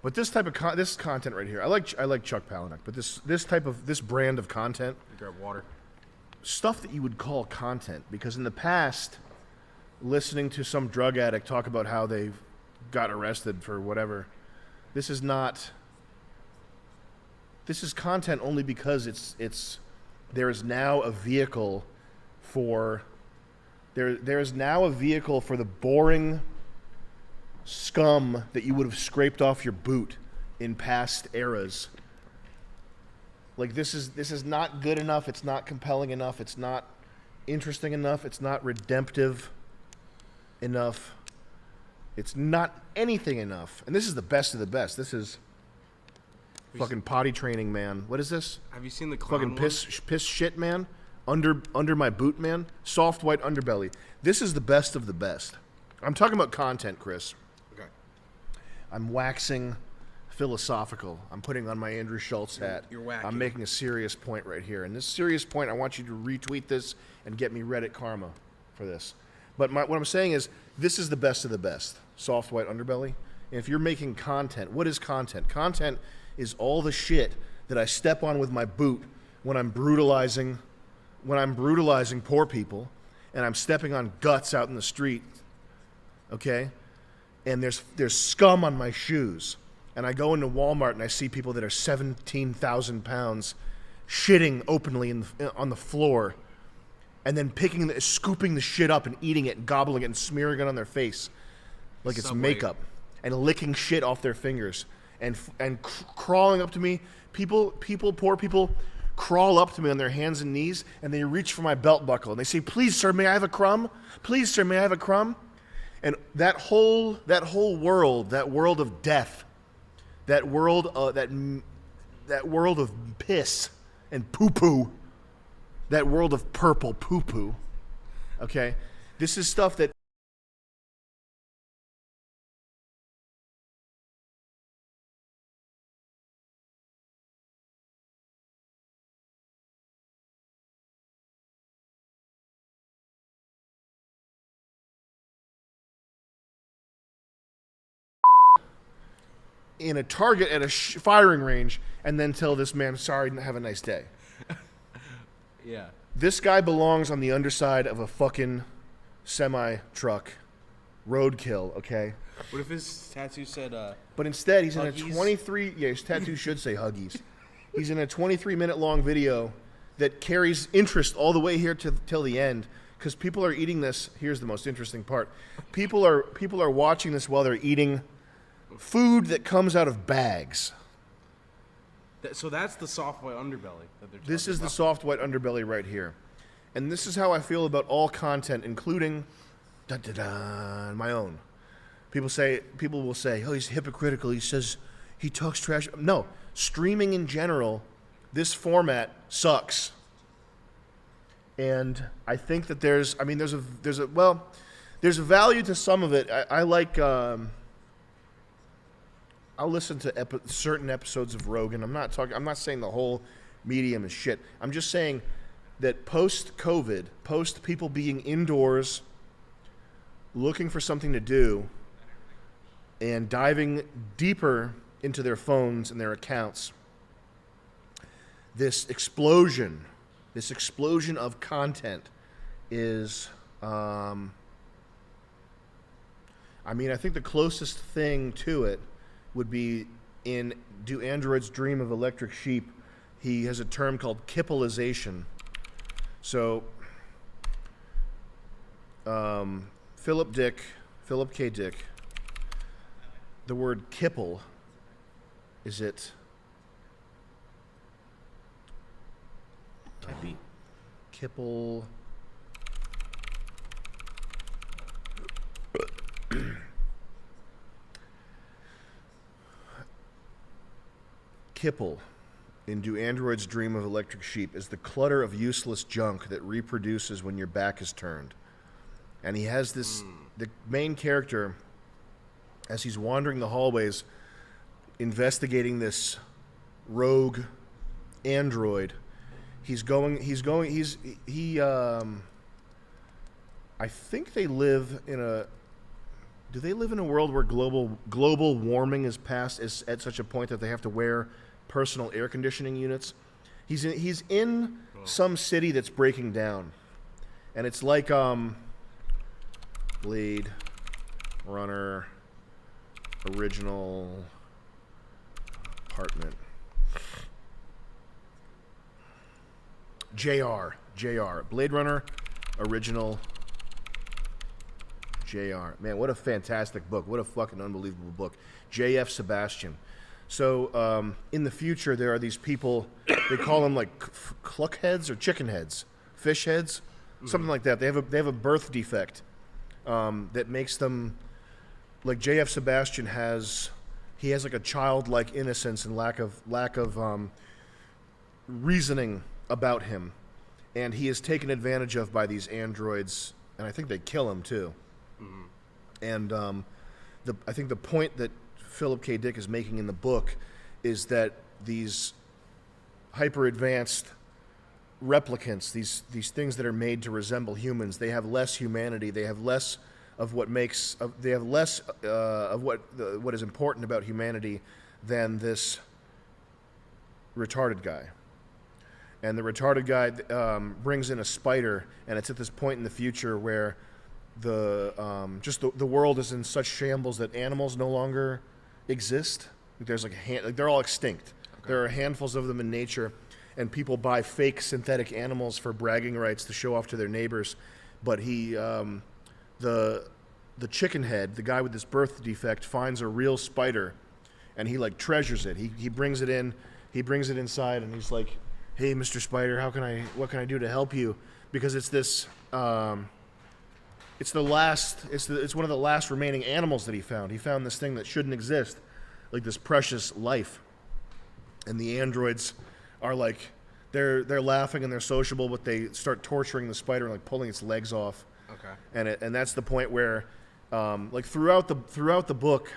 But this type of this content right here, I like Chuck Palahniuk, but this brand of content, Grab water. stuff that you would call content, because in the past, listening to some drug addict talk about how they got arrested for whatever, this is content only because there is now a vehicle for there is now a vehicle for the boring scum that you would have scraped off your boot in past eras. Like this is not good enough, it's not compelling enough, it's not interesting enough, it's not redemptive enough. It's not anything enough. And this is the best of the best. This is fucking potty training, man. What is this? Have you seen the clown Fucking piss shit, man. Under my boot, man. Soft White Underbelly. This is the best of the best. I'm talking about content, Chris. Okay. I'm waxing philosophical. I'm putting on my Andrew Schultz hat. You're whacking. I'm making a serious point right here. And this serious point, I want you to retweet this and get me Reddit karma for this. But what I'm saying is, this is the best of the best. Soft White Underbelly. And if you're making content, what is content? Content is all the shit that I step on with my boot when I'm brutalizing poor people and I'm stepping on guts out in the street. Okay? And there's scum on my shoes. And I go into Walmart and I see people that are 17,000 pounds shitting openly on the floor, and then scooping the shit up and eating it and gobbling it and smearing it on their face like it's makeup, and licking shit off their fingers and crawling up to me. Poor people crawl up to me on their hands and knees, and they reach for my belt buckle and they say, "Please, sir, may I have a crumb? Please, sir, may I have a crumb?" And that whole world, that world of death, that world of piss and poo-poo, that world of purple poo-poo, okay? This is stuff that in a target at a firing range and then tell this man, "Sorry, have a nice day." Yeah. This guy belongs on the underside of a fucking semi-truck. Roadkill, okay? What if his tattoo said, But instead, he's Huggies? in a 23... Yeah, his tattoo should say Huggies. He's in a 23-minute long video that carries interest all the way here till the end, because people are eating this. Here's the most interesting part. People are watching this while they're eating food that comes out of bags. So that's the soft white underbelly that they're talking This is about. the soft white underbelly right here. And this is how I feel about all content, including my own. People will say, "Oh, he's hypocritical. He says he talks trash." No, streaming in general, this format sucks. And I think that there's a value to some of it. I like I'll listen to certain episodes of Rogan. I'm not saying the whole medium is shit. I'm just saying that post-COVID, post people being indoors, looking for something to do, and diving deeper into their phones and their accounts, this explosion of content is, I think the closest thing to it would be in Do Androids Dream of Electric Sheep? He has a term called kippleization. So, Philip K. Dick, the word kipple, is it? Kipple. Kipple, in Do Androids Dream of Electric Sheep, is the clutter of useless junk that reproduces when your back is turned. And he has this, the main character, as he's wandering the hallways, investigating this rogue android, I think they live in do they live in a world where global warming is is at such a point that they have to wear personal air conditioning units? He's in some city that's breaking down, and it's like Blade Runner original apartment. JR Blade Runner original JR. Man, what a fantastic book. What a fucking unbelievable book. J.F. Sebastian. So, in the future, there are these people, they call them like cluck heads or chicken heads, fish heads, something like that. They have a birth defect that makes them, like J.F. Sebastian has like a childlike innocence and lack of reasoning about him, and he is taken advantage of by these androids, and I think they kill him too. And I think the point that Philip K. Dick is making in the book is that these hyper advanced replicants, these things that are made to resemble humans, they have less humanity. They have less of what makes. They have less of what is important about humanity than this retarded guy. And the retarded guy brings in a spider, and it's at this point in the future where the world is in such shambles that animals no longer exist. There's like they're all extinct. Okay. There are handfuls of them in nature, and people buy fake synthetic animals for bragging rights to show off to their neighbors. But the chicken head, the guy with this birth defect, finds a real spider, and he like treasures it. He brings it in, he brings it inside, and he's like, "Hey, Mr. Spider, what can I do to help you?" Because it's this. It's one of the last remaining animals that he found. He found this thing that shouldn't exist, like this precious life. And the androids are like, they're laughing and they're sociable, but they start torturing the spider and like pulling its legs off. Okay. And that's the point where, like throughout the book,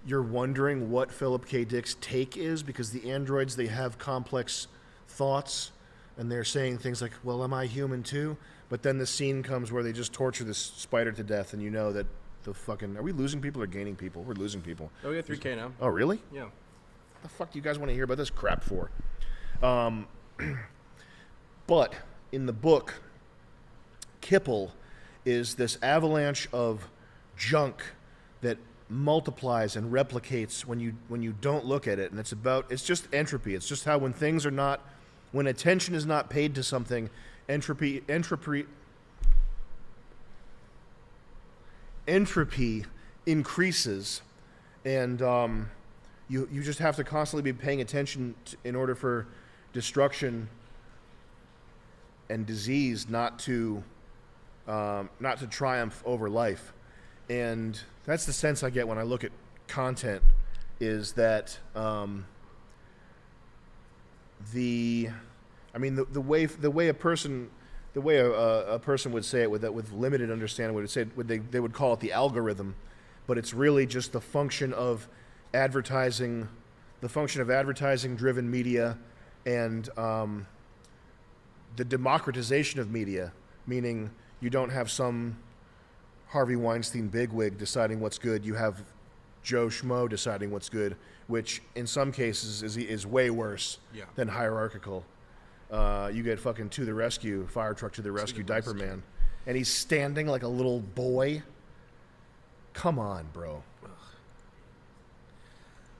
you're wondering what Philip K. Dick's take is, because the androids, they have complex thoughts, and they're saying things like, "Well, am I human too?" But then the scene comes where they just torture this spider to death, and you know that the fucking... Are we losing people or gaining people? We're losing people. Oh, we got 3K now. Oh, really? Yeah. What the fuck do you guys want to hear about this crap for? But in the book, Kipple is this avalanche of junk that multiplies and replicates when you don't look at it, and it's just entropy. It's just how when attention is not paid to something, entropy increases, and you just have to constantly be paying attention in order for destruction and disease not to triumph over life. And that's the sense I get when I look at content, is that the way a person would say it with limited understanding they would call it the algorithm, but it's really just the function of advertising driven media, and the democratization of media, meaning you don't have some Harvey Weinstein bigwig deciding what's good. You have Joe Schmo deciding what's good, which in some cases is way worse than hierarchical. You get fucking To the Rescue, Fire Truck to the Rescue, Diaper Man, and he's standing like a little boy. Come on, bro. Ugh.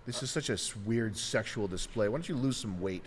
This is such a weird sexual display. Why don't you lose some weight?